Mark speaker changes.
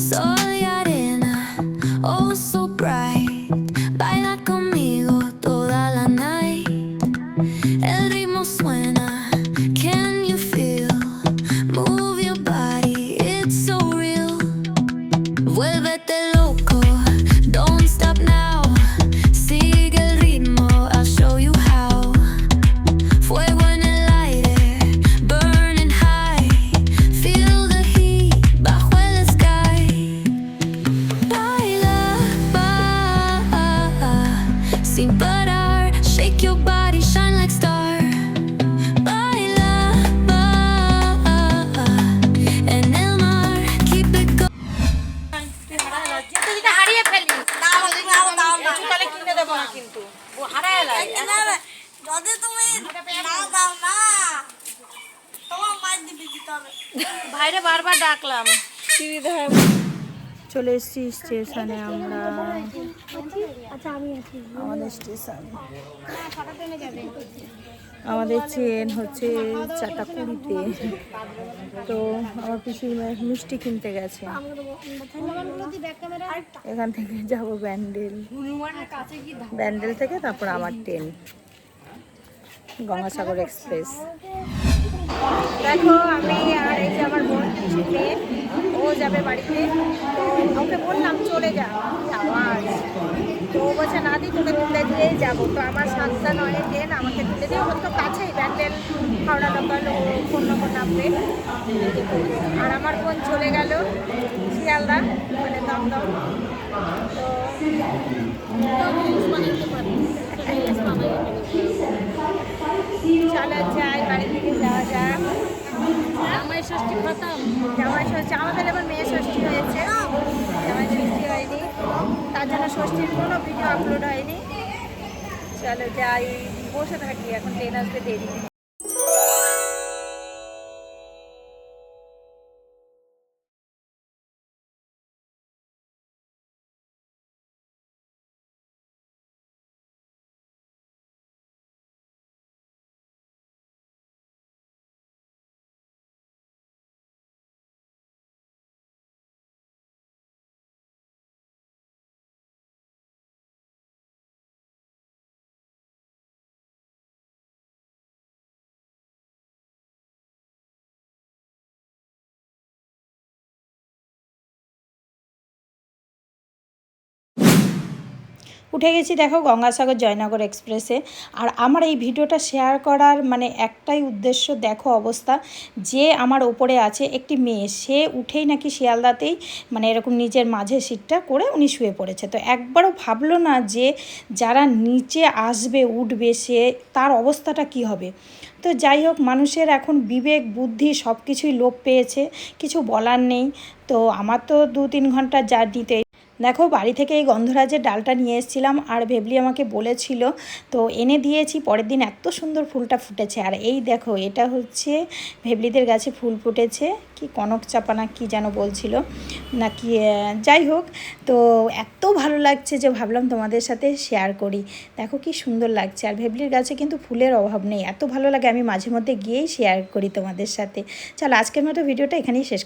Speaker 1: Soy arena, oh so bright. Baila conmigo toda la night. El ritmo suena, can you feel? Move your body, it's so real. Vuélvete loco, don't stop now. Sigue el ritmo, I'll show you how. Fuego en el aire, burning high. Feel the heat bajo el sky. Baila, sin parar. Shake your body, shine like star. Baila, en el mar, keep it going.
Speaker 2: যদি হারিয়ে ফেলি তাহলে কিনে দেবো না কিন্তু হারায়
Speaker 3: যদি তুমি না দাও না তোমার মার দিবি দিতে হবে।
Speaker 2: ভাইরে বারবার ডাকলাম
Speaker 4: চলে এসেছি স্টেশনে আমরা। আমাদের স্টেশন, আমাদের ট্রেন হচ্ছে 4:20-তে। তো আমার পিসি মিষ্টি কিনতে গেছে। এখান থেকে যাব ব্যান্ডেল, ব্যান্ডেল থেকে তারপর আমার ট্রেন গঙ্গাসাগর এক্সপ্রেস। দেখো আমি আর এই যে আমার বোন মেয়ে, ও যাবে বাড়িতে। তো ওকে বললাম চলে যা, আওয়াজ তো ও বলছে না দি তোকে তুলে দিয়েই যাবো। তো আমার 7:09 ট্রেন, আমাকে তুলে দিয়ে ওর তো কাছেই ব্যান্ডেল হাওড়া লোকাল, ও ফোন নম্বর নামবে। আর আমার বোন চলে গেল শিয়ালদা, মানে দমদম। চলো যাই, বাড়ি থেকে যাওয়া যাক।
Speaker 2: জামাই ষষ্ঠী খতম,
Speaker 4: জামাই ষষ্ঠী আমাদের এবার মেয়ে ষষ্ঠী হয়েছে, জামাই ষষ্ঠী হয়নি, তার জন্য ষষ্ঠীর কোনো ভিডিও আপলোড হয়নি। চলো যাই, বসে থাকি, এখন ট্রেন আসতে দেরি। উঠে গেছি দেখো গঙ্গাসাগর জয়নগর এক্সপ্রেসে। আর আমার এই ভিডিওটা শেয়ার করার মানে একটাই উদ্দেশ্য, দেখো অবস্থা যে আমার ওপরে আছে একটি মেয়ে, সে উঠেই নাকি শিয়ালদাতেই মানে এরকম নিজের মাঝে সিটটা করে উনি শুয়ে পড়েছে। তো একবারও ভাবলো না যে যারা নিচে আসবে উঠবে সে তার অবস্থাটা কি হবে। তো যাই হোক, মানুষের এখন বিবেক বুদ্ধি সব কিছুই লোপ পেয়েছে, কিছু বলার নেই। তো আমার তো 2-3 ঘন্টা জার্নিতে দেখো বাড়ি থেকে এই গন্ধরাজের ডালটা নিয়ে এসেছিলাম, আর ভেবলি আমাকে বলেছিল, তো এনে দিয়েছি। পরের দিন এত সুন্দর ফুলটা ফুটেছে। আর এই দেখো এটা হচ্ছে ভেবলিদের গাছে ফুল ফুটেছে, কি কনক চাপা না কি যেন বলছিল নাকি, যাই হোক। তো এত ভালো লাগছে যে ভাবলাম তোমাদের সাথে শেয়ার করি। দেখো কি সুন্দর লাগছে। আর ভেবলির গাছে কিন্তু ফুলের অভাব নেই, এত ভালো লাগে, আমি মাঝে মধ্যে গিয়েই শেয়ার করি তোমাদের সাথে। চলো আজকের মতো ভিডিওটা এখানেই শেষ।